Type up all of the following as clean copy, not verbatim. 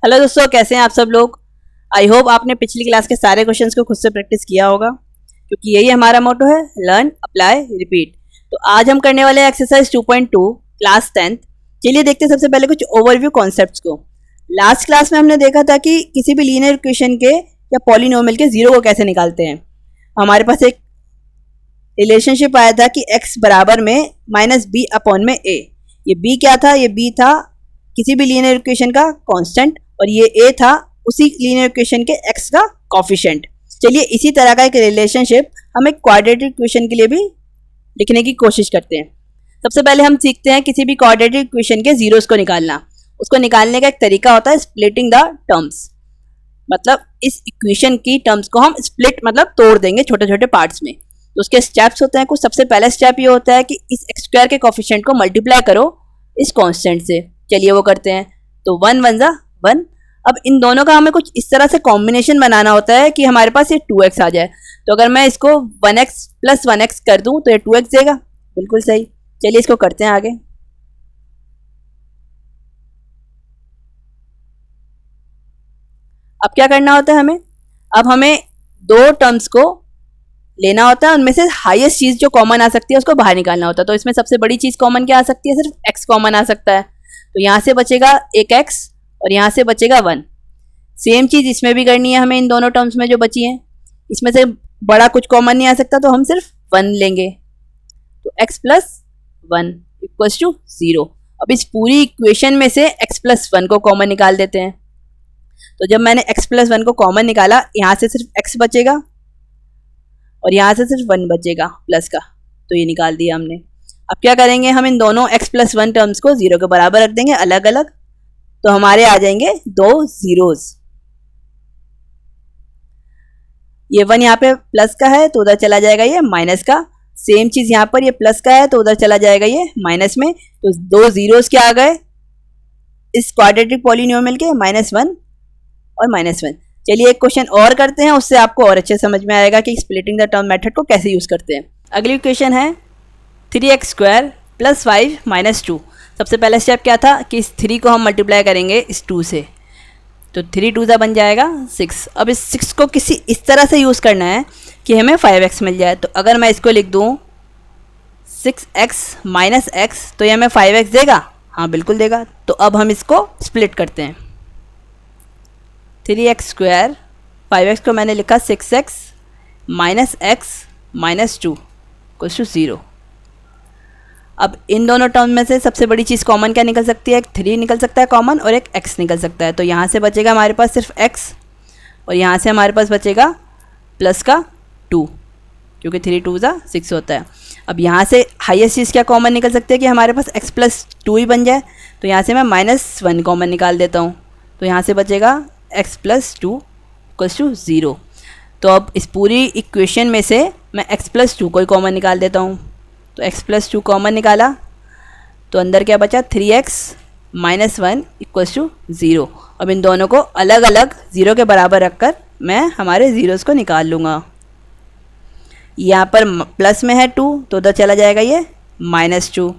Hello दोस्तों, कैसे हैं आप सब लोग। आई होप आपने पिछली क्लास के सारे क्वेश्चंस को खुद से प्रैक्टिस किया होगा, क्योंकि यही हमारा मोटो है, लर्न अप्लाई रिपीट। तो आज हम करने वाले हैं एक्सरसाइज 2.2 क्लास 10th। चलिए देखते हैं सबसे पहले कुछ ओवरव्यू कॉन्सेप्ट्स को। लास्ट क्लास में हमने देखा था कि किसी भी लीनियर इक्वेशन के या पॉलिनोमियल के जीरो को कैसे निकालते हैं। हमारे पास एक रिलेशनशिप आया था कि x बराबर में -b अपॉन में a। ये b क्या था? ये b था किसी भी लीनियर इक्वेशन का कांस्टेंट और ये a था उसी लीनियर इक्वेशन के x का कोफिशिएंट। चलिए इसी तरह का एक रिलेशनशिप हम एक क्वाड्रेटिक इक्वेशन के लिए भी लिखने की कोशिश करते हैं। सबसे पहले हम सीखते हैं किसी भी क्वाड्रेटिक इक्वेशन के जीरोस को निकालना। उसको निकालने का एक तरीका होता है स्प्लिटिंग द टर्म्स, मतलब इस इक्वेशन की टर्म्स को हम स्प्लिट मतलब तोड़ देंगे छोटे छोटे पार्ट्स में। तो उसके स्टेप्स होते हैं कुछ। सबसे पहला स्टेप ये होता है कि इस एक्स स्क्वायर के कोफिशिएंट को मल्टीप्लाई करो इस कांस्टेंट से। चलिए वो करते हैं। तो 1 1 जा 1। अब इन दोनों का हमें कुछ इस तरह से कॉम्बिनेशन बनाना होता है कि हमारे पास ये 2x आ जाए। तो अगर मैं इसको 1x प्लस 1x कर दूं तो ये 2x देगा। बिल्कुल सही। चलिए इसको करते हैं आगे। अब क्या करना होता है हमें? अब हमें दो टर्म्स को लेना होता है, उनमें से हाईएस्ट चीज जो कॉमन आ सकती है उसको बाहर निकालना होता है। तो इसमें सबसे बड़ी चीज कॉमन क्या आ सकती है? सिर्फ x कॉमन आ सकता है। तो यहाँ से बचेगा एक x और यहाँ से बचेगा 1। सेम चीज इसमें भी करनी है हमें। इन दोनों टर्म्स में जो बची हैं इसमें से बड़ा कुछ कॉमन नहीं आ सकता, तो हम सिर्फ 1 लेंगे। तो x प्लस 1 इक्वल्स टू 0। अब इस पूरी इक्वेशन में से x प्लस 1 को कॉमन निकाल देते हैं। तो जब मैंने x प्लस 1 को कॉमन निकाला, यहाँ से सिर्फ x बचेगा और यहाँ से सिर्फ 1 बचेगा प्लस का। तो ये निकाल दिया हमने। अब क्या करेंगे? हम इन दोनों x प्लस 1 टर्म्स को 0 के बराबर रख देंगे अलग अलग। तो हमारे आ जाएंगे दो जीरोस। ये 1 यहाँ पे प्लस का है तो उधर चला जाएगा ये माइनस का। सेम चीज यहाँ पर ये प्लस का है तो उधर चला जाएगा ये माइनस में। तो दो जीरोस क्या आ गए इस क्वाड्रेटिक पॉलिनोमियल के? -1 और -1। चलिए एक क्वेश्चन और करते हैं, उससे आपको और अच्छे समझ में आएगा कि स्प्लिटिंग द टर्म मेथड को कैसे यूज करते हैं। अगली इक्वेशन है 3x स्क्वायर प्लस 5 माइनस 2। सबसे पहला स्टेप क्या था कि इस 3 को हम मल्टीप्लाई करेंगे इस 2 से। तो 3 2 बन जाएगा 6। अब इस 6 को किसी इस तरह से यूज़ करना है कि हमें 5x मिल जाए। तो अगर मैं इसको लिख दूँ 6x माइनस x तो ये हमें 5x देगा। हाँ बिल्कुल देगा। तो अब हम इसको स्प्लिट करते हैं। 3x स्क्वायर 5x को मैंने लिखा 6x minus x minus 2 equals to 0। अब इन दोनों टर्म में से सबसे बड़ी चीज़ कॉमन क्या निकल सकती है? एक 3 निकल सकता है कॉमन और एक x निकल सकता है। तो यहाँ से बचेगा हमारे पास सिर्फ x और यहाँ से हमारे पास बचेगा प्लस का 2, क्योंकि 3 2 6 होता है। अब यहाँ से हाईएस्ट चीज़ क्या कॉमन निकल सकती है कि हमारे पास x प्लस 2 ही बन जाए। तो यहाँ से मैं -1 कॉमन निकाल देता हूँ। तो यहाँ से बचेगा x प्लस 2 इक्वल्स टू 0। तो अब इस पूरी इक्वेशन में से मैं x प्लस 2 को ही कॉमन निकाल देता हूँ। तो x प्लस 2 कॉमन निकाला तो अंदर क्या बचा? 3x minus 1 equals to 0। अब इन दोनों को अलग अलग 0 के बराबर रखकर मैं हमारे जीरोस को निकाल लूँगा। यहाँ पर प्लस में है 2 तो उधर चला जाएगा ये -2।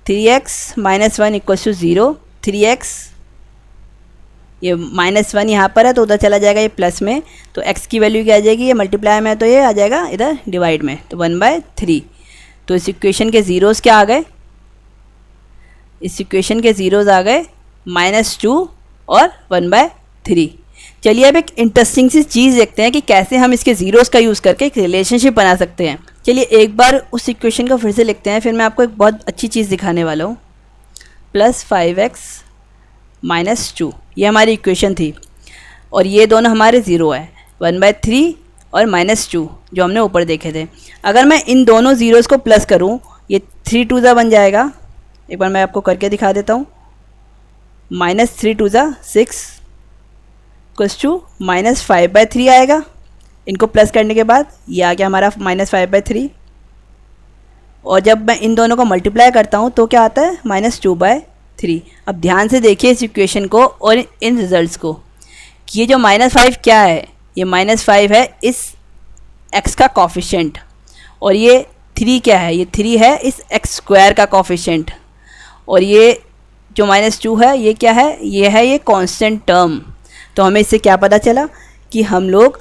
3x minus 1 equals to 0। 3x ये -1 यहाँ पर है तो उधर चला जाएगा ये प्लस में। तो x की वैल्यू क्या आ जाएगी? ये मल्टीप्लाई में है तो ये आ जाएगा इधर डिवाइड में। तो 1/3। तो इस इक्वेशन के ज़ीरोज़ क्या आ गए? इस इक्वेशन के ज़ीरोज़ आ गए -2 और 1/3। चलिए अब एक इंटरेस्टिंग सी चीज़ देखते हैं कि कैसे हम इसके ज़ीरोज़ का यूज़ करके एक रिलेशनशिप बना सकते हैं। चलिए एक बार उस इक्वेशन को फिर से लिखते हैं, फिर मैं आपको एक बहुत अच्छी चीज़ दिखाने वाला हूँ। प्लस 5x माइनस 2 ये हमारी इक्वेशन थी और ये दोनों हमारे ज़ीरो है 1/3 और -2 जो हमने ऊपर देखे थे। अगर मैं इन दोनों ज़ीरोज़ को प्लस करूँ ये 3 2 बन जाएगा। एक बार मैं आपको करके दिखा देता हूँ। -3 2 6 इक्वल्स टू -5/3 आएगा। इनको प्लस करने के बाद ये आ गया हमारा -5/3। और जब मैं इन दोनों को मल्टीप्लाई करता हूँ तो क्या आता है? -2/3। अब ध्यान से देखिए इस इक्वेशन को और इन रिजल्ट्स को कि ये जो -5 क्या है? ये -5 है इस x का कोफिशिएंट और ये 3 क्या है? ये 3 है इस x स्क्वायर का कोफिशिएंट और ये जो -2 है ये क्या है, ये है ये कांस्टेंट टर्म। तो हमें इससे क्या पता चला कि हम लोग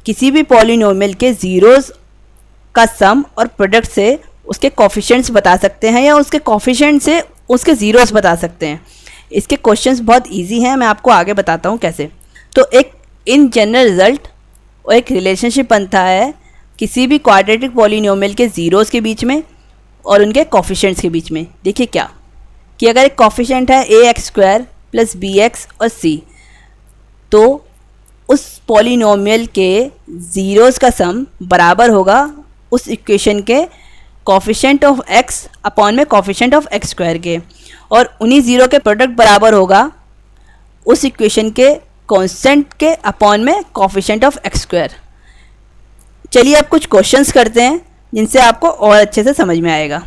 किसी भी पॉलिनोमियल के ज़ीरोज़ का सम और प्रोडक्ट से उसके कोफिशिएंट्स बता सकते हैं या उसके कोफिशिएंट से उसके ज़ीरोज़ बता सकते हैं। इसके क्वेश्चंस बहुत इजी हैं, मैं आपको आगे बताता हूँ कैसे। तो एक इन जनरल रिजल्ट और एक रिलेशनशिप बनता है किसी भी क्वाड्रेटिक पॉलिनोमियल के ज़ीरोज़ के बीच में और उनके कोफिशिएंट्स के बीच में। देखिए क्या कि अगर एक कोफिशिएंट है ax² + bx और c, तो उस पॉलिनोमियल के ज़ीरोज़ का सम बराबर होगा उस इक्वेशन के कोफिशिएंट ऑफ x अपॉन में कोफिशिएंट ऑफ x² के, और उन्हीं ज़ीरो के प्रोडक्ट बराबर होगा उस इक्वेशन के कांस्टेंट के अपॉन में कोफिशिएंट ऑफ x²। चलिए अब कुछ क्वेश्चंस करते हैं जिनसे आपको और अच्छे से समझ में आएगा।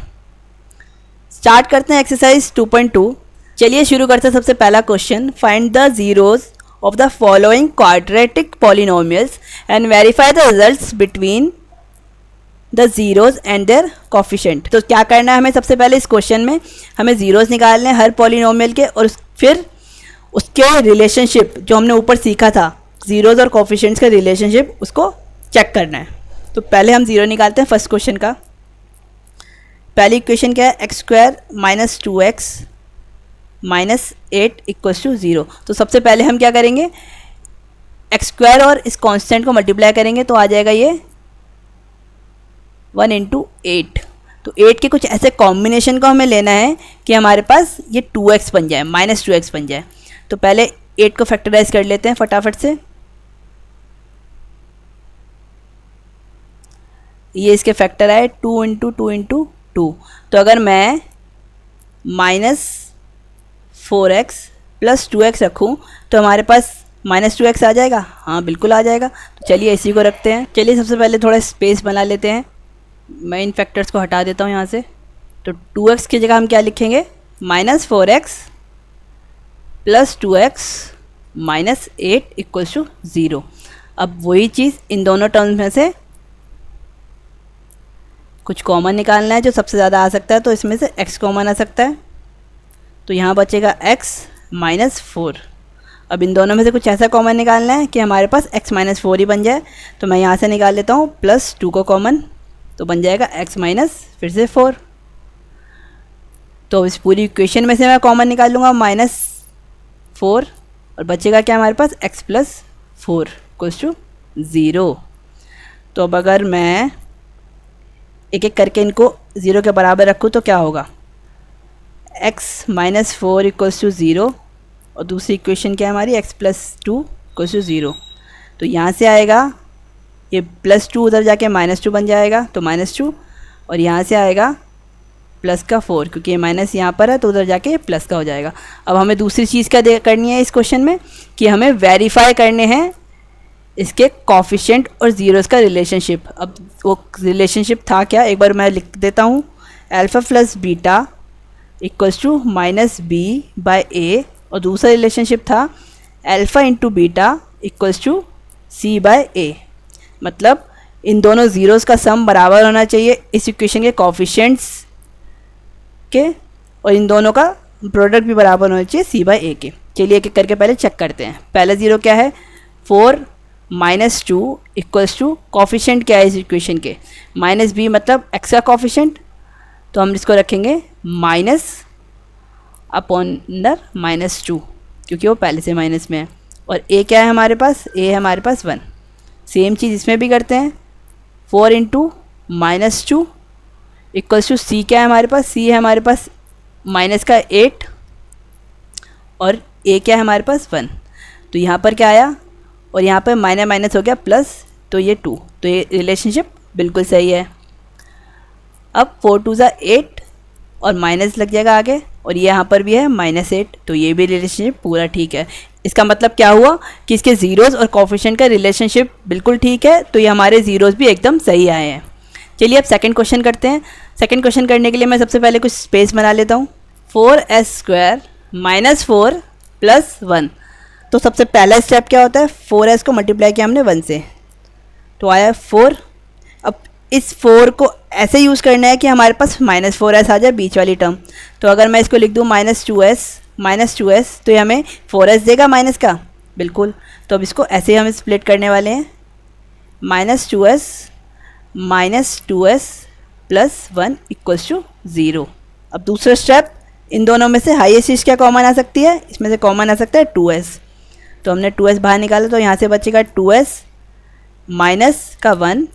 स्टार्ट करते हैं एक्सरसाइज 2.2। चलिए शुरू करते हैं। सबसे पहला question, find the zeros of the following quadratic polynomials and verify the results between the zeros and their coefficient। तो क्या करना है हमें, सबसे पहले इस क्वेश्चन में हमें ज़ीरोज़ निकालने हैं हर पॉलिनोमियल के, और फिर उसके रिलेशनशिप जो हमने ऊपर सीखा था ज़ीरोज़ और कोफिशिएंट्स का रिलेशनशिप, उसको चेक करना है। तो पहले हम ज़ीरो निकालते हैं फर्स्ट क्वेश्चन का। पहली इक्वेशन क्या है, x² - 2x -8 = 0। तो सबसे पहले हम क्या करेंगे, x² और इस कांस्टेंट को मल्टीप्लाई करेंगे तो आ जाएगा ये 1 × 8। तो 8 के कुछ ऐसे कॉम्बिनेशन को हमें लेना है कि हमारे पास ये 2x बन जाए, -2x बन जाए। तो पहले 8 को फैक्टराइज कर लेते हैं फटाफट से। ये इसके फैक्टर आए 2 × 2 × 2। तो अगर मैं -4x + 2x रखूँ तो हमारे पास -2x आ जाएगा। हाँ बिल्कुल आ जाएगा। तो चलिए इसी को रखते हैं। चलिए सबसे पहले थोड़ा स्पेस बना लेते हैं। मैं इन फैक्टर्स को हटा देता हूँ यहाँ से। तो 2x की जगह हम क्या लिखेंगे, -4x + 2x -8 = 0। अब वही चीज़ इन दोनों टर्म्स में से कुछ कॉमन निकालना है जो सबसे ज़्यादा आ सकता है। तो इसमें से x कॉमन आ सकता है, तो यहाँ बचेगा x -4। अब इन दोनों में से कुछ ऐसा कॉमन निकालना है कि हमारे पास x -4 ही बन जाए। तो मैं यहाँ से निकाल लेता हूँ +2 को कॉमन, तो बन जाएगा x - फिर से 4। तो इस पूरी इक्वेशन में से मैं कॉमन निकाल लूँगा -4, और बचेगा क्या हमारे पास, x + 4 = 0। तो अब अगर मैं एक एक करके इनको 0 के बराबर रखूँ तो क्या होगा, x -4 = 0, और दूसरी इक्वेशन क्या है हमारी, x + 2 = 0। तो यहाँ से आएगा ये +2 उधर जाके -2 बन जाएगा, तो -2, और यहाँ से आएगा प्लस का 4, क्योंकि ये माइनस यहाँ पर है तो उधर जाके ये प्लस का हो जाएगा। अब हमें दूसरी चीज़ क्या करनी है इस क्वेश्चन में, कि हमें वेरीफाई करने हैं इसके कोफिशिएंट और ज़ीरोज़ का रिलेशनशिप। अब वो रिलेशनशिप था क्या, एक बार मैं लिख देता हूँ। अल्फ़ा + बीटा = -b/a, और दूसरा रिलेशनशिप था अल्फ़ा × बीटा = c/a। मतलब इन दोनों ज़ीरोज़ का सम बराबर होना चाहिए इस इक्वेशन के कोफिशिएंट्स के, और इन दोनों का प्रोडक्ट भी बराबर होना चाहिए c/a के। चलिए एक एक करके पहले चेक करते हैं। पहला ज़ीरो क्या है, 4 - 2 = कोफिशिएंट क्या है इस इक्वेशन के, -b मतलब x का कोफिशिएंट, तो हम इसको रखेंगे -/-2, क्योंकि वो पहले से माइनस में है। और a क्या है हमारे पास, a है हमारे पास 1। सेम चीज़ इसमें भी करते हैं, 4 × -2 = c क्या है हमारे पास, c है हमारे पास माइनस का 8, और a क्या है हमारे पास 1। तो यहाँ पर क्या आया, और यहाँ पर माइनस हो गया प्लस, तो ये 2। तो ये रिलेशनशिप बिल्कुल सही है। अब 4 × 2 = 8, और माइनस लग जाएगा आगे, और ये यहाँ पर भी है -8, तो ये भी रिलेशनशिप पूरा ठीक है। इसका मतलब क्या हुआ कि इसके ज़ीरोज़ और कोफिशिएंट का रिलेशनशिप बिल्कुल ठीक है, तो ये हमारे ज़ीरोज़ भी एकदम सही आए हैं। चलिए अब सेकंड क्वेश्चन करते हैं। सेकंड क्वेश्चन करने के लिए मैं सबसे पहले कुछ स्पेस बना लेता हूँ। 4s² - 4 + 1। तो सबसे पहला स्टेप क्या होता है, 4s को मल्टीप्लाई किया हमने 1 से, तो आया 4। अब इस 4 को ऐसे यूज़ करना है कि हमारे पास -4s आ जाए बीच वाली टर्म। तो अगर मैं इसको लिख दूँ -2s तो ये हमें 4s देगा माइनस का, बिल्कुल। तो अब इसको ऐसे ही हम स्प्लिट करने वाले हैं, -2s प्लस 1 इक्वल्स टू 0। अब दूसरा स्टेप, इन दोनों में से हाईएस्ट चीज़ क्या कॉमन आ सकती है? इसमें से कॉमन आ सकता है 2s। तो हमने 2s बाहर निकाला, तो यहाँ से बचेगा 2s माइनस का 1।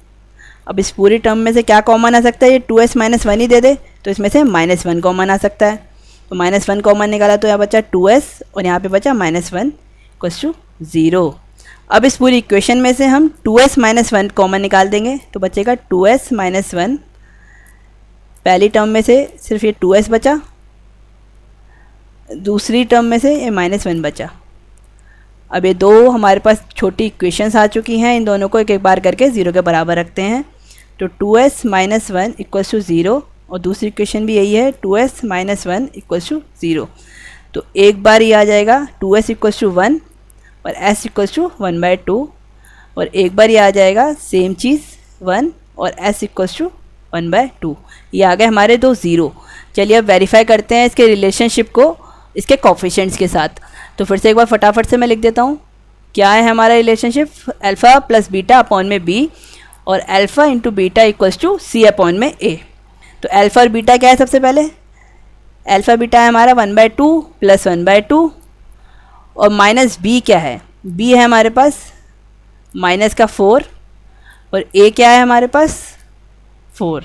अब इस पूरी टर्म में से क्या कॉमन आ सकता है? ये 2s माइनस 1 ही दे दे, तो इसमें से -1 कॉमन आ सकता है। तो -1 कॉमन निकाला तो यहाँ बचा 2s और यहाँ पे बचा -1 इक्वल्स टू 0। अब इस पूरी इक्वेशन में से हम 2s माइनस 1 कॉमन निकाल देंगे, तो बचेगा 2s माइनस 1। पहली टर्म में से सिर्फ ये 2s बचा, दूसरी टर्म में से ये -1 बचा। अब ये दो हमारे पास छोटी इक्वेशंस आ चुकी हैं, इन दोनों को एक एक बार करके 0 के बराबर रखते हैं। तो 2s माइनस 1 इक्वल्स टू 0 और दूसरी इक्वेशन भी यही है, 2s माइनस 1 इक्वल्स टू 0। तो एक बार ये आ जाएगा 2s इक्वल्स टू 1 और s इक्वल्स टू 1/2, और एक बार ये आ जाएगा सेम चीज़ 1 और s इक्वल्स टू 1/2। ये आ गए हमारे दो 0। चलिए अब वेरीफाई करते हैं इसके रिलेशनशिप को इसके कोफिशिएंट्स के साथ। तो फिर से एक बार फटाफट से मैं लिख देता हूँ, क्या है हमारा relationship? Alpha plus beta upon में b और alpha into beta equals to c upon में a। तो अल्फ़ा और बीटा क्या है? सबसे पहले अल्फ़ा बीटा है हमारा 1/2 प्लस 1/2, और माइनस b क्या है? b है हमारे पास माइनस का 4 और a क्या है हमारे पास 4।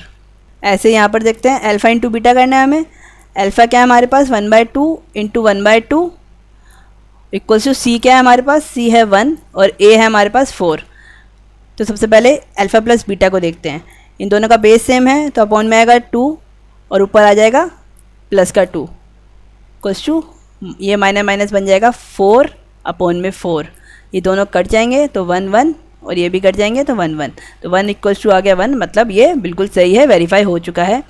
ऐसे यहाँ पर देखते हैं, अल्फ़ा इंटू बीटा करना है हमें। अल्फ़ा क्या है हमारे पास? 1/2 इंटू 1/2 इक्वल्स टू c क्या है हमारे पास? c है 1 और a है हमारे पास 4। तो सबसे पहले अल्फ़ा प्लस बीटा को देखते हैं। इन दोनों का बेस सेम है, तो अपॉन में आएगा 2 और ऊपर आ जाएगा प्लस का 2 इक्वल्स टू, ये माइनस माइनस बन जाएगा 4 अपॉन में 4। ये दोनों कट जाएंगे तो 1 1 और ये भी कट जाएंगे तो 1 1। तो 1 इक्वल्स टू आ गया 1, मतलब ये बिल्कुल सही है, वेरीफाई हो चुका है।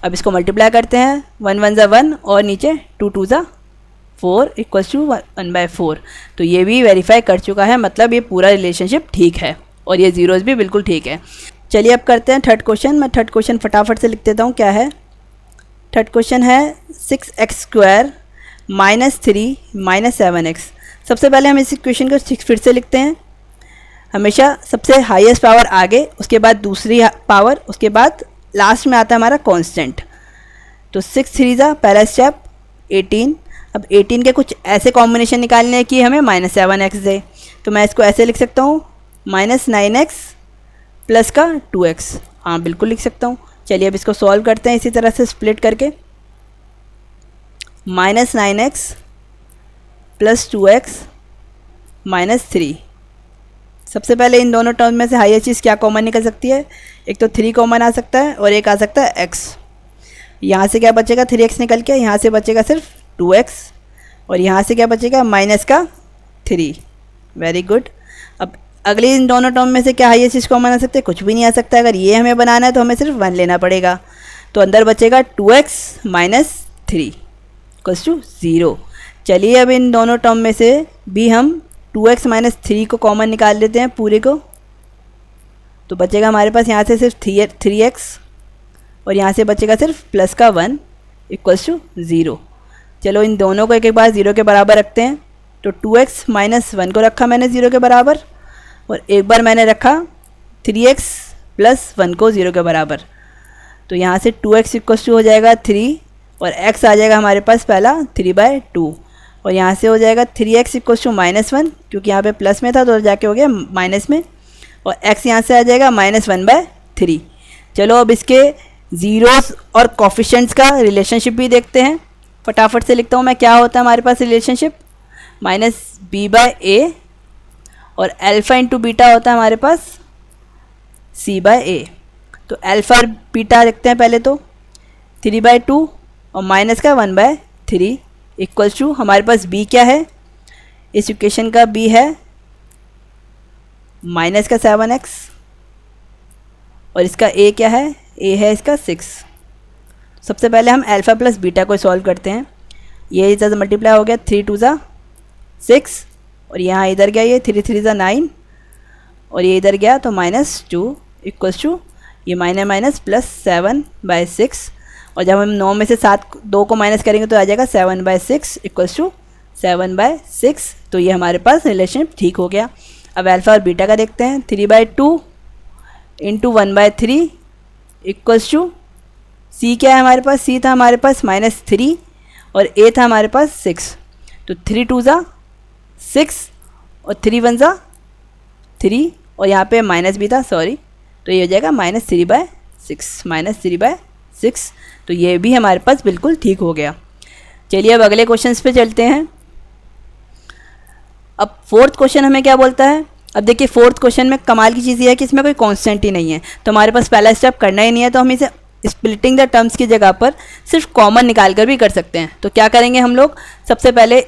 अब इसको मल्टीप्लाई करते हैं, 1 1 ज़ा 1 और नीचे 2 2 ज़ा 4 इक्वल्स टू 1/4। तो ये भी वेरीफाई कर चुका है, मतलब ये पूरा रिलेशनशिप ठीक है और ये जीरोज़ भी बिल्कुल ठीक है। चलिए अब करते हैं थर्ड क्वेश्चन। मैं थर्ड क्वेश्चन फटाफट से लिख देता हूँ, क्या है थर्ड क्वेश्चन है 6x² माइनस 3 माइनस 7x। सबसे पहले हम इस इक्वेशन को फिर से लिखते हैं। हमेशा सबसे हाईएस्ट पावर आगे, उसके बाद दूसरी पावर, उसके बाद लास्ट में आता है हमारा कांस्टेंट। तो 6 3 ज़ा पहला स्टेप 18। अब 18 के कुछ ऐसे कॉम्बिनेशन निकालने हैं कि हमें -7x दे, तो मैं इसको ऐसे लिख सकता हूँ -9x प्लस का 2x। हाँ बिल्कुल लिख सकता हूँ। चलिए अब इसको सॉल्व करते हैं इसी तरह से स्प्लिट करके। -9x plus 2x minus 3। सबसे पहले इन दोनों टर्म में से हाईएस्ट चीज़ क्या कॉमन निकल सकती है? एक तो 3 कॉमन आ सकता है और एक आ सकता है x। यहाँ से क्या बचेगा? 3x निकल के, यहाँ से बचेगा सिर्फ 2x और यहाँ से क्या बचेगा? माइनस का 3। Very good. अब अगली इन दोनों टर्म में से क्या हाईएस्ट चीज़ कॉमन आ सकती है? कुछ भी नहीं आ सकता। अगर ये हमें बनाना है तो हमें सिर्फ 1 लेना पड़ेगा। तो अंदर बचेगा 2x माइनस 3 इक्वल्स टू 0। चलिए अब इन दोनों टर्म में से भी हम 2x माइनस 3 को कॉमन निकाल लेते हैं पूरे को। तो बचेगा हमारे पास यहाँ से सिर्फ 3x और यहाँ से बचेगा सिर्फ प्लस का 1 इक्वल्स टू 0। चलो इन दोनों को एक एक बार 0 के बराबर रखते हैं। तो 2x माइनस 1 को रखा मैंने 0 के बराबर और एक बार मैंने रखा 3x प्लस 1 को 0 के बराबर। तो यहाँ से 2x इक्वल्स टू हो जाएगा 3 और x आ जाएगा हमारे पास पहला 3/2 और यहाँ से हो जाएगा 3x इक्वल्स टू -1, क्योंकि यहाँ पे प्लस में था तो जाके हो गया माइनस में, और x यहाँ से आ जाएगा -1/3। चलो अब इसके ज़ीरोस और कोफिशिएंट्स का रिलेशनशिप भी देखते हैं। फटाफट से लिखता हूँ मैं, क्या होता है हमारे पास रिलेशनशिप? -b/a और अल्फ़ा इंटू बीटा होता है हमारे पास c/a। तो अल्फ़ा और बीटा देखते हैं पहले। तो 3/2 और माइनस का 1/3 इक्वल्स टू हमारे पास b क्या है? इस इक्वेशन का b है माइनस का 7x और इसका a क्या है? a है इसका 6। सबसे पहले हम अल्फ़ा प्लस बीटा को सॉल्व करते हैं। ये इधर मल्टीप्लाई हो गया 3 2 ज़ा 6 और यहाँ इधर गया ये 3 3 ज़ा 9 और ये इधर गया तो -2 इक्वल्स टू ये माइनस माइनस प्लस 7/6, और जब हम 9 में से 2 को माइनस करेंगे तो आ जाएगा 7/6 इक्वल्स टू 7/6। तो ये हमारे पास रिलेशन ठीक हो गया। अब अल्फ़ा और बीटा का देखते हैं। 3/2 इंटू 1/3 इक्वल्स टू सी क्या है हमारे पास, सी था हमारे पास -3 और ए था हमारे पास 6। तो 3 2 ज़ा 6 और 3 1 ज़ा 3 और यहाँ पे माइनस भी था, सॉरी, तो ये हो जाएगा -3/6 तो ये भी हमारे पास बिल्कुल ठीक हो गया। चलिए अब अगले क्वेश्चंस पे चलते हैं। अब फोर्थ क्वेश्चन हमें क्या बोलता है। अब देखिए फोर्थ क्वेश्चन में कमाल की चीज़ ये है कि इसमें कोई कांस्टेंट ही नहीं है, तो हमारे पास पहला स्टेप करना ही नहीं है, तो हम इसे स्प्लिटिंग द टर्म्स की जगह पर सिर्फ कॉमन निकाल कर भी कर सकते हैं। तो क्या करेंगे हम लोग, सबसे पहले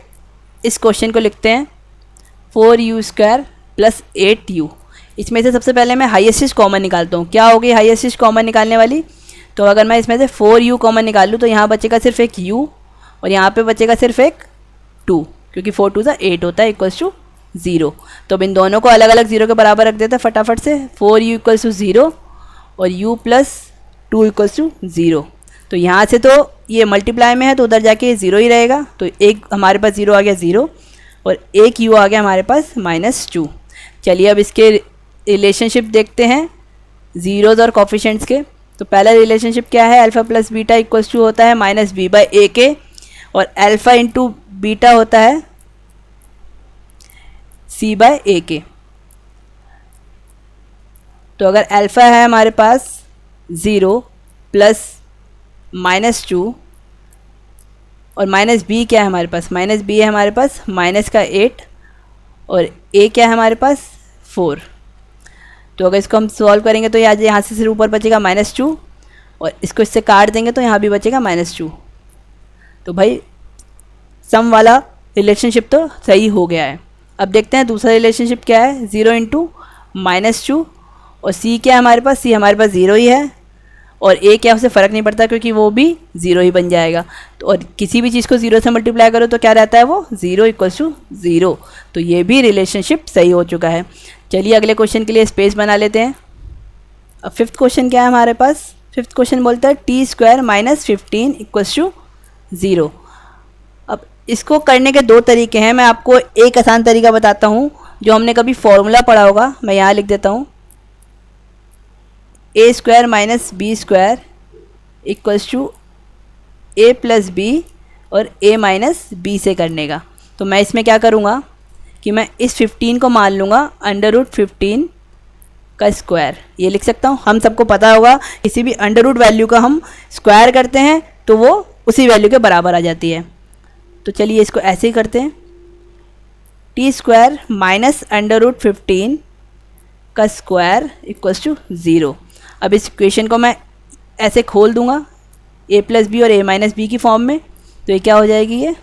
इस क्वेश्चन को लिखते हैं 4u² + 8u। इसमें से सबसे पहले मैं हाईएस्ट कॉमन निकालता हूँ। क्या होगी हाईएस्ट कॉमन निकालने वाली, तो अगर मैं इसमें से 4u कॉमन निकाल लूँ तो यहाँ बचेगा सिर्फ एक u और यहाँ पे बचेगा सिर्फ एक 2, क्योंकि 4 2 8 होता है इक्वल्स टू 0। तो अब इन दोनों को अलग अलग 0 के बराबर रख देते हैं फटाफट से। 4u इक्वल्स टू 0 और u + 2 इक्वल्स टू 0। तो यहाँ से तो ये मल्टीप्लाई में है तो उधर जाके 0 ही रहेगा, तो एक हमारे पास 0 आ गया 0 और एक u आ गया हमारे पास -2। चलिए अब इसके रिलेशनशिप देखते हैं ज़ीरोज़ और कोफिशिएंट्स के। तो पहला रिलेशनशिप क्या है, अल्फ़ा + बीटा इक्वल्स टू होता है -b/a के, और अल्फ़ा इंटू बीटा होता है c/a के। तो अगर अल्फ़ा है हमारे पास 0 + -2 और -b क्या है हमारे पास, -b है हमारे पास -8 और a क्या है हमारे पास 4। तो अगर इसको हम सॉल्व करेंगे तो यहाँ से सिर्फ ऊपर बचेगा -2 और इसको इससे काट देंगे तो यहाँ भी बचेगा -2। तो भाई सम वाला रिलेशनशिप तो सही हो गया है। अब देखते हैं दूसरा रिलेशनशिप क्या है, 0 × -2 और c क्या है हमारे पास, c हमारे पास 0 ही है और a क्या, उससे फ़र्क नहीं पड़ता क्योंकि वो भी 0 ही बन जाएगा। तो और किसी भी चीज़ को 0 से मल्टीप्लाई करो तो क्या रहता है, वो 0 = 0। तो ये भी रिलेशनशिप सही हो चुका है। चलिए अगले क्वेश्चन के लिए स्पेस बना लेते हैं। अब फिफ्थ क्वेश्चन क्या है हमारे पास, फिफ्थ क्वेश्चन बोलता है t² - 15 = 0। अब इसको करने के दो तरीके हैं, मैं आपको एक आसान तरीका बताता हूँ जो हमने कभी फॉर्मूला पढ़ा होगा। मैं यहाँ लिख देता हूँ a² - b² = a + b और a - b से करने का। तो मैं इसमें क्या करूँगा कि मैं इस 15 को मान लूँगा √15 का स्क्वायर, ये लिख सकता हूँ। हम सबको पता होगा किसी भी अंडर वैल्यू का हम स्क्वायर करते हैं तो वो उसी वैल्यू के बराबर आ जाती है। तो चलिए इसको ऐसे ही करते हैं, t² - √15 का स्क्वायर = 0। अब इस इक्वेशन को मैं ऐसे खोल दूंगा a + b और a - b की फॉर्म में, तो ये क्या हो जाएगी, ये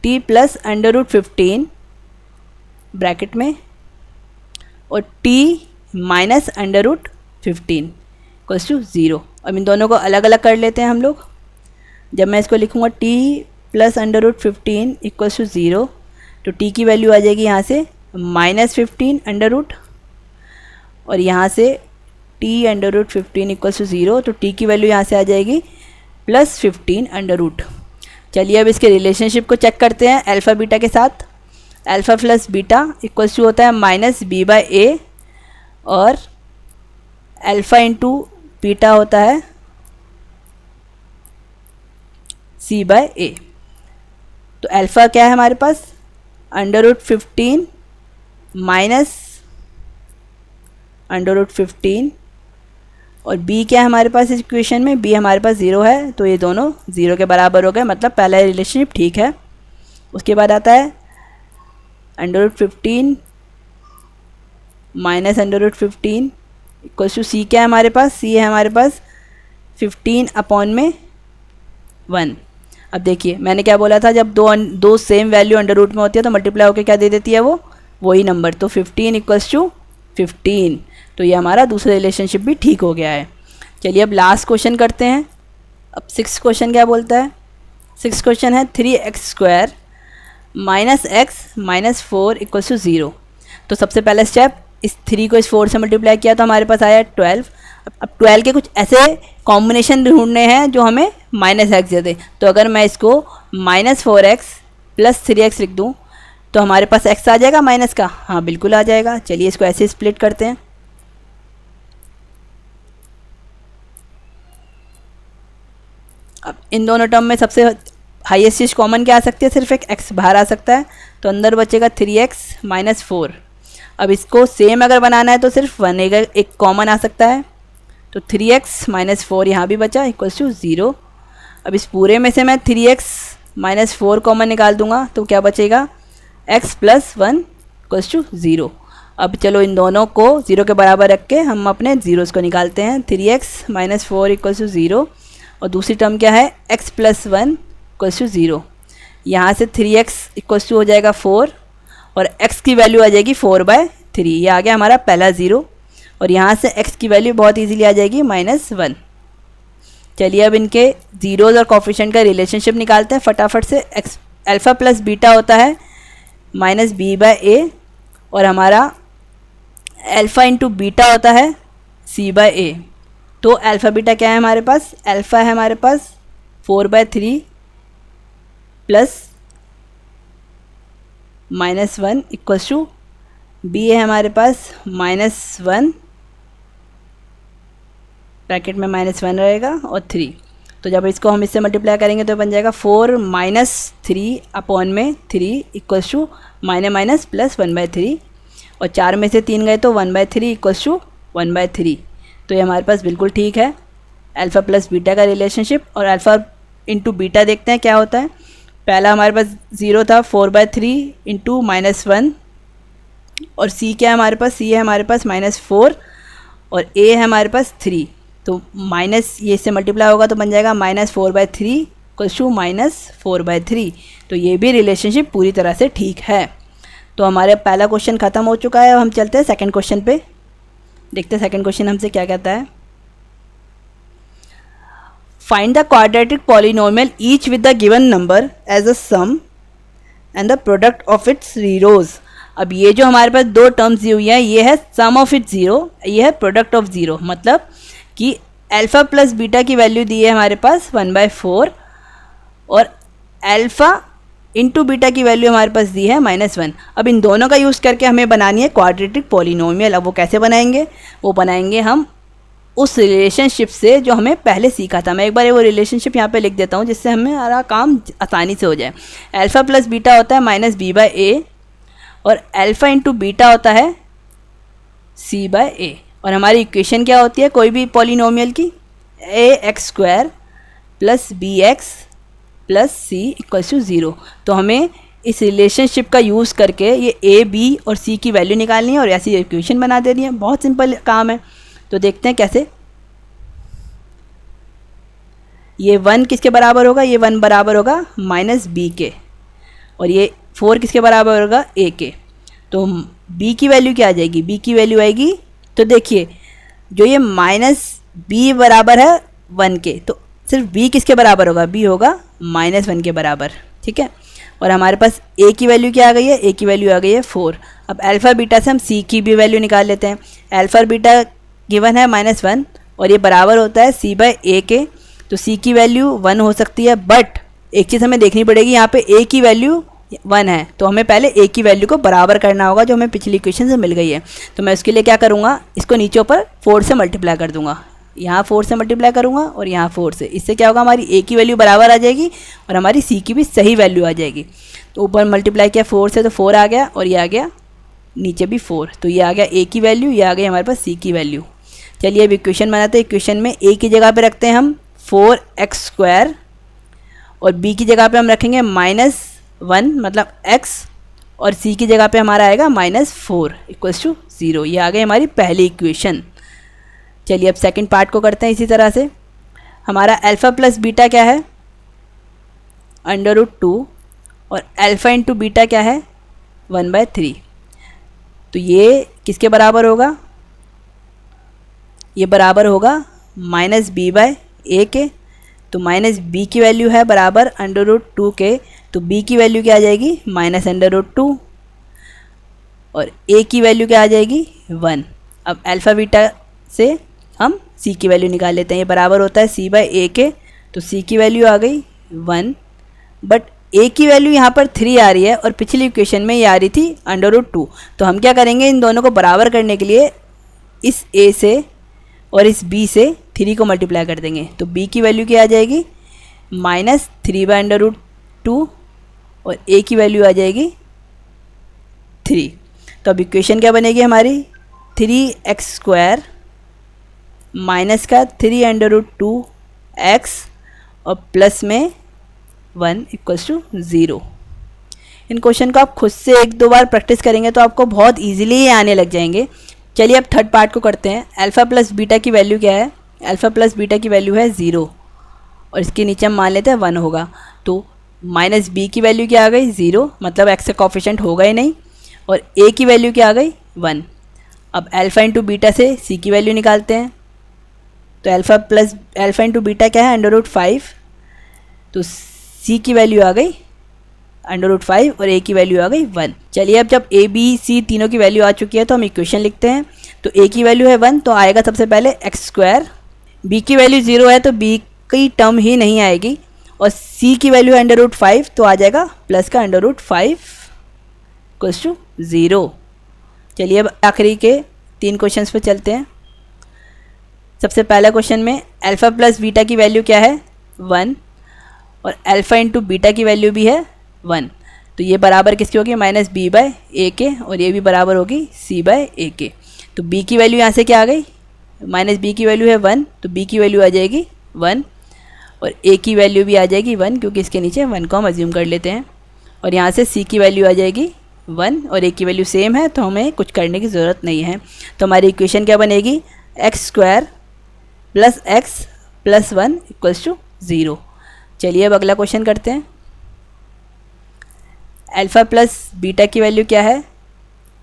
t + √15 ब्रैकेट में और t - √15 = 0। अब इन दोनों को अलग अलग कर लेते हैं हम लोग। जब मैं इसको लिखूँगा t + √15 = 0 तो t की वैल्यू आ जाएगी यहाँ से -15 और यहाँ से t √15 = 0 तो t की वैल्यू यहाँ से आ जाएगी +15 चलिए अब इसके रिलेशनशिप को चेक करते हैं अल्फ़ा बीटा के साथ। अल्फ़ा + बीटा = होता है -b/a और अल्फ़ा इंटू बीटा होता है c/a। तो अल्फ़ा क्या है हमारे पास, √15 -√15 और b क्या है हमारे पास इस इक्वेशन में, b हमारे पास 0 है, तो ये दोनों 0 के बराबर हो गए, मतलब पहला रिलेशनशिप ठीक है। उसके बाद आता है √15 -√15 = c क्या है हमारे पास, c है हमारे पास 15/1। अब देखिए मैंने क्या बोला था, जब दो सेम वैल्यू अंडर रूट में होती है तो मल्टीप्लाई होकर क्या दे देती है, वो वही नंबर। तो 15 = 15। तो ये हमारा दूसरा रिलेशनशिप भी ठीक हो गया है। चलिए अब लास्ट क्वेश्चन करते हैं। अब सिक्स क्वेश्चन क्या बोलता है, सिक्स क्वेश्चन है 3x² - x - 4 = 0। तो सबसे पहला स्टेप इस 3 को इस 4 से मल्टीप्लाई किया तो हमारे पास आया 12। अब 12 के कुछ ऐसे कॉम्बिनेशन ढूंढने हैं जो हमें -x दे दे। तो अगर मैं इसको -4x + 3x लिख दूँ तो हमारे पास x आ जाएगा माइनस का। हाँ बिल्कुल आ जाएगा। चलिए इसको ऐसे स्प्लिट करते हैं। अब इन दोनों टर्म में सबसे हाईएस्ट चीज़ कॉमन क्या आ सकती है? सिर्फ एक x बाहर आ सकता है, तो अंदर बचेगा 3x - 4। अब इसको सेम अगर बनाना है तो सिर्फ 1 एक कॉमन आ सकता है, तो 3x - 4 यहाँ भी बचा = 0। अब इस पूरे में से मैं 3x - 4 कॉमन निकाल दूंगा तो क्या बचेगा? x + 1 = 0। अब चलो इन दोनों को 0 के बराबर रख के हम अपने ज़ीरोज़ को निकालते हैं। 3x - 4 = 0 और दूसरी टर्म क्या है? x + 1 = 0। यहाँ से 3x = हो जाएगा 4 और x की वैल्यू आ जाएगी 4/3। ये आ गया हमारा पहला 0 और यहाँ से x की वैल्यू बहुत इजीली आ जाएगी -1। चलिए अब इनके ज़ीरोज़ और कोफिशिएंट का रिलेशनशिप निकालते हैं फटाफट से। x अल्फ़ा प्लस बीटा होता है -b/a और हमारा अल्फ़ा इंटू बीटा होता है c/a। तो अल्फ़ा बीटा क्या है हमारे पास? अल्फ़ा है हमारे पास 4/3 प्लस -1 = b है हमारे पास -1 ब्रैकेट में -1 रहेगा और 3। तो जब इसको हम इससे मल्टीप्लाई करेंगे तो बन जाएगा 4 - 3 अपॉन में 3 = माइनस प्लस 1/3 और 4 में से 3 गए तो 1/3 = 1/3। तो ये हमारे पास बिल्कुल ठीक है। अल्फ़ा प्लस बीटा का रिलेशनशिप और अल्फ़ा इंटू बीटा देखते हैं क्या होता है। पहला हमारे पास 0 था 4/3 इंटू -1 और c क्या है हमारे पास? c है हमारे पास -4 और a है हमारे पास 3। तो माइनस ये इससे मल्टीप्लाई होगा तो बन जाएगा -4/3 = -4/3। तो ये भी रिलेशनशिप पूरी तरह से ठीक है। तो हमारे पहला क्वेश्चन ख़त्म हो चुका है। अब हम चलते हैं सेकंड क्वेश्चन पे। देखते हैं सेकंड क्वेश्चन हमसे क्या कहता है। Find the quadratic polynomial each with the given number as a sum and the product of its zeroes. अब ये जो हमारे पास दो टर्म्स दी हुई हैं ये है सम ऑफ इट्स ज़ीरो, ये है प्रोडक्ट ऑफ ज़ीरो। मतलब कि अल्फ़ा प्लस बीटा की वैल्यू दी है हमारे पास 1/4 और अल्फ़ा इंटू बीटा की वैल्यू हमारे पास दी है -1। अब इन दोनों का यूज़ करके हमें बनानी है क्वाड्रेटिक पॉलिनोमियल। अब वो कैसे बनाएंगे? वो बनाएंगे हम उस रिलेशनशिप से जो हमें पहले सीखा था। मैं एक बार वो रिलेशनशिप यहाँ पे लिख देता हूँ जिससे हमारा काम आसानी से हो जाए। अल्फ़ा प्लस बीटा होता है -b/a और अल्फ़ा इंटू बीटा होता है c/a। और हमारी इक्वेशन क्या होती है कोई भी पॉलिनोमियल की? ax² + bx + c = 0। तो हमें इस रिलेशनशिप का यूज़ करके ये a, b और c की वैल्यू निकालनी है और ऐसी इक्वेशन बना देनी है। बहुत सिंपल काम है। तो देखते हैं कैसे। ये 1 किसके बराबर होगा? ये 1 बराबर होगा -b के और ये 4 किसके बराबर होगा? a के। तो b की वैल्यू क्या आ जाएगी? b की वैल्यू आएगी, तो देखिए जो ये -b बराबर है 1 के, तो सिर्फ b किसके बराबर होगा? b होगा -1 के बराबर। ठीक है। और हमारे पास a की वैल्यू क्या आ गई है? a की वैल्यू आ गई है 4। अब अल्फ़ा बीटा से हम c की भी वैल्यू निकाल लेते हैं। अल्फ़ा बीटा गिवन है -1 और ये बराबर होता है c/a के। तो c की वैल्यू 1 हो सकती है, बट एक चीज़ हमें देखनी पड़ेगी, यहाँ पे a की वैल्यू 1 है तो हमें पहले a की वैल्यू को बराबर करना होगा जो हमें पिछली इक्वेशन से मिल गई है। तो मैं उसके लिए क्या करूँगा? इसको नीचे ऊपर 4 से मल्टीप्लाई कर दूंगा। यहाँ 4 से मल्टीप्लाई करूँगा और यहाँ 4 से। इससे क्या होगा? हमारी a की वैल्यू बराबर आ जाएगी और हमारी c की भी सही वैल्यू आ जाएगी। तो ऊपर मल्टीप्लाई किया 4 से तो 4 आ गया और ये आ गया नीचे भी 4। तो ये आ गया a की वैल्यू, ये आ गई हमारे पास c की वैल्यू। चलिए अब इक्वेशन बनाते हैं। इक्वेशन में a की जगह पे रखते हैं हम 4x² और b की जगह पे हम रखेंगे -1 मतलब x और c की जगह पे हमारा आएगा -4 = 0। ये आ गई हमारी पहली इक्वेशन। चलिए अब सेकंड पार्ट को करते हैं इसी तरह से। हमारा अल्फ़ा प्लस बीटा क्या है? √2 और अल्फ़ा इंटू बीटा क्या है? 1/3। तो ये किसके बराबर होगा? ये बराबर होगा -b/a के। तो -b की वैल्यू है बराबर √2 के, तो b की वैल्यू क्या आ जाएगी? -√2 और a की वैल्यू क्या आ जाएगी? 1। अब अल्फ़ा बीटा से हम c की वैल्यू निकाल लेते हैं। ये बराबर होता है c बाई ए के, तो c की वैल्यू आ गई 1, बट a की वैल्यू यहाँ पर 3 आ रही है और पिछली इक्वेशन में ये आ रही थी √2। तो हम क्या करेंगे, इन दोनों को बराबर करने के लिए इस a से और इस b से 3 को मल्टीप्लाई कर देंगे। तो b की वैल्यू क्या आ जाएगी, -3/√2 और a की वैल्यू आ जाएगी 3। तो अब इक्वेशन क्या बनेगी हमारी, 3x² माइनस का 3√2x और प्लस में 1 = 0। इन क्वेश्चन को आप खुद से 1-2 बार प्रैक्टिस करेंगे तो आपको बहुत इजीली ये आने लग जाएंगे। चलिए अब थर्ड पार्ट को करते हैं। अल्फ़ा प्लस बीटा की वैल्यू क्या है, अल्फ़ा प्लस बीटा की वैल्यू है 0 और इसके नीचे हम मान लेते हैं 1 होगा। तो माइनस b की वैल्यू क्या आ गई, 0, मतलब x का कोफिशिएंट होगा ही नहीं, और a की वैल्यू क्या आ गई, 1। अब अल्फ़ा इंटू बीटा से c की वैल्यू निकालते हैं। तो अल्फ़ा इंटू बीटा क्या है, √5, तो c की वैल्यू आ गई √5 और a की वैल्यू आ गई 1। चलिए अब जब a b c तीनों की वैल्यू आ चुकी है तो हम इक्वेशन लिखते हैं। तो a की वैल्यू है 1, तो आएगा सबसे पहले x², b की वैल्यू 0 है तो b की टर्म ही नहीं आएगी, और c की वैल्यू है √5 तो आ जाएगा प्लस का √5 = 0। चलिए अब आखिरी के 3 क्वेश्चंस पे चलते हैं। सबसे पहला क्वेश्चन में अल्फ़ा प्लस बीटा की वैल्यू क्या है, 1, और अल्फ़ा इंटू बीटा की वैल्यू भी है 1। तो ये बराबर किसकी होगी, -b/a के, और ये भी बराबर होगी c/a के। तो b की वैल्यू यहाँ से क्या आ गई, -b की वैल्यू है 1, तो b की वैल्यू आ जाएगी 1, और a की वैल्यू भी आ जाएगी 1 क्योंकि इसके नीचे 1 को हम अज्यूम कर लेते हैं। और यहाँ से c की वैल्यू आ जाएगी 1 और a की वैल्यू सेम है तो हमें कुछ करने की ज़रूरत नहीं है। तो हमारी इक्वेशन क्या बनेगी, x² + x + 1 = 0। चलिए अब अगला क्वेश्चन करते हैं। अल्फ़ा प्लस बीटा की वैल्यू क्या है,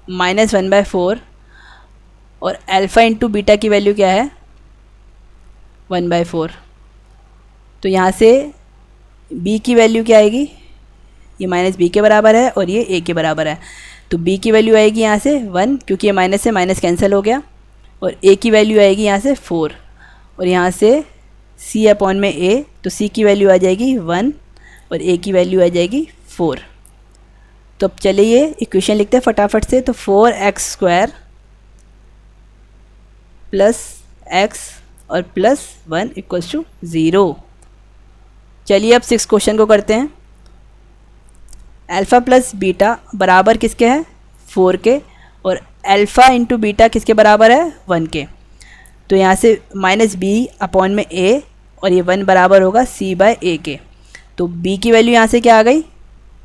-1/4, और अल्फ़ा इंटू बीटा की वैल्यू क्या है, 1/4। तो यहाँ से b की वैल्यू क्या आएगी, ये -b के बराबर है और ये a के बराबर है, तो b की वैल्यू आएगी यहाँ से 1 क्योंकि ये माइनस से माइनस कैंसिल हो गया, और a की वैल्यू आएगी यहाँ से 4, और यहाँ से c/a, तो c की वैल्यू आ जाएगी 1 और a की वैल्यू आ जाएगी 4। तो अब चलिए इक्वेशन लिखते हैं फटाफट से। तो 4x² + x और +1 = 0। चलिए अब 6 क्वेश्चन को करते हैं। अल्फ़ा प्लस बीटा बराबर किसके है, 4 के, और अल्फ़ा इंटू बीटा किसके बराबर है, 1 के। तो यहाँ से -b/a और ये 1 बराबर होगा c/a के। तो b की वैल्यू यहाँ से क्या आ गई,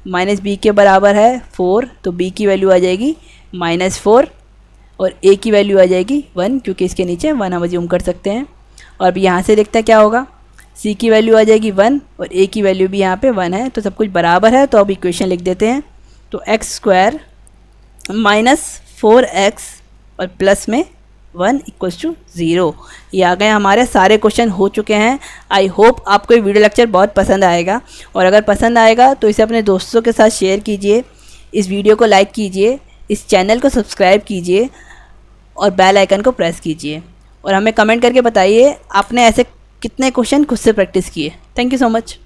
-b के बराबर है 4, तो b की वैल्यू आ जाएगी -4, और a की वैल्यू आ जाएगी 1 क्योंकि इसके नीचे 1 हम अज्यूम कर सकते हैं। और अब यहाँ से देखते हैं क्या होगा, c की वैल्यू आ जाएगी 1 और a की वैल्यू भी यहाँ पे 1 है, तो सब कुछ बराबर है। तो अब इक्वेशन लिख देते हैं। तो x² - 4x और प्लस में 1 = 0। ये आ गए हमारे सारे क्वेश्चन हो चुके हैं। आई होप आपको ये वीडियो लेक्चर बहुत पसंद आएगा, और अगर पसंद आएगा तो इसे अपने दोस्तों के साथ शेयर कीजिए, इस वीडियो को लाइक कीजिए, इस चैनल को सब्सक्राइब कीजिए और बेल आइकन को प्रेस कीजिए, और हमें कमेंट करके बताइए आपने ऐसे कितने क्वेश्चन खुद से प्रैक्टिस किए। Thank you so much.